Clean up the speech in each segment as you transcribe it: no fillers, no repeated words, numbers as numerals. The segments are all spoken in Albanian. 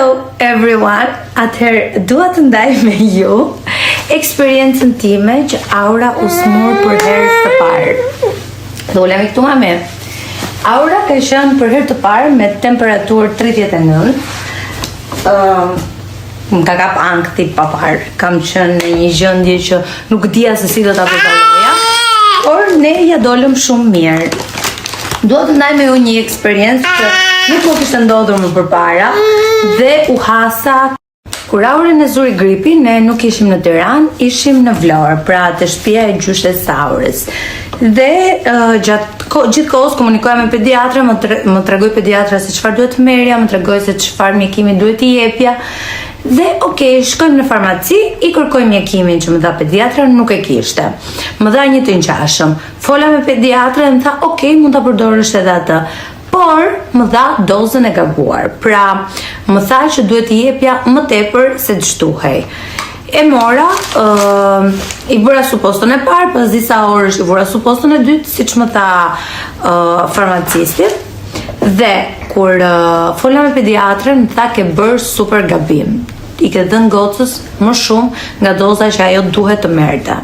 Hello everyone, atëherë dua të ndaj me ju eksperiencën time që Aura u smur për herë të parë. Do ulemi këtu me. Aura ka qenë për herë të parë me temperaturë 39. Më ka kap ankthi pa parë. Kam qenë në një gjendje që nuk dija se si do ta përballoja, por ne ja dolëm shumë mirë. Dua të ndaj me ju një eksperiencë që nuk më kishte ndodhur më përpara dhe u hasa. Kur Aurin e zuri gripi, ne nuk ishim në Tiranë, ishim në Vlorë, pra te shtëpia e gjyshes Aurës. Dhe gjithë kohës komunikoja me pediatra, më tregoi pediatra se çfarë duhet merrja, më tregoi se çfarë mjekimi duhet i jepja. Dhe shkojmë në farmaci, i kërkoj mjekimin që më dha pediatra, nuk e kishte. Më dha një të ngjashëm. Fola me pediatra dhe më tha, mund ta përdorësh edhe atë. Por më dha dozën e gabuar. Pra, më tha që duhet i jepja më tepër se ç'duhej. E mora, i bëra supostën e parë, pas disa orësh i bëra supostën e dytë, siç më tha farmacisti. Dhe kur fola me pediatrën, më tha ke bërë super gabim. I ke dhënë gocës më shumë nga doza që ajo duhet të merrte.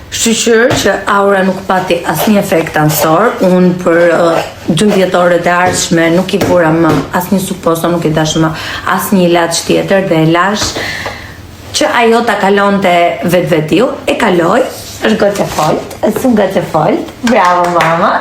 Shqyqyr që Aura nuk pati asnjë efekt ansor. Unë për 12 orët e ardhshme nuk i vura më asnjë suposto, nuk i dash më asnjë ilaç tjetër dhe e lash që ajo ta kalonte vetvetiu. E kaloi, është goxhe folt, bravo mama.